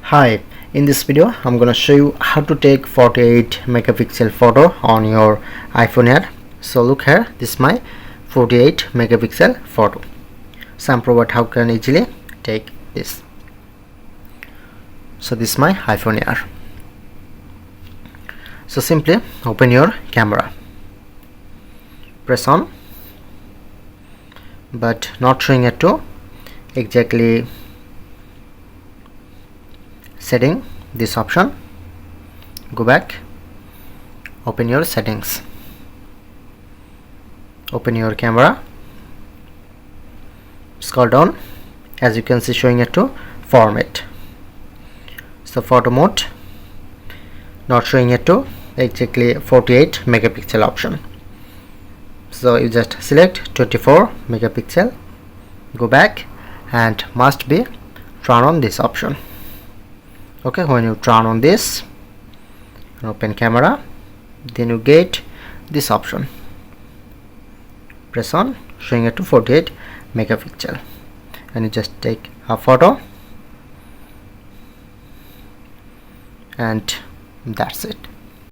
Hi, in this video I'm gonna show you how to take 48 megapixel photo on your iPhone Air. So look here, this is my 48 megapixel photo. Some provide how can easily take this. So this is my iPhone Air. So simply open your camera, press on, but not showing it to exactly setting this option. Go back, open your settings, open your camera, scroll down, as you can see showing it to format. So photo mode, not showing it to exactly 48 megapixel option. So you just select 24 megapixel, go back, and must be turn on this option. Okay, when you turn on this and open camera, then you get this option, press on, showing it to 48 megapixel, and you just take a photo, and that's it.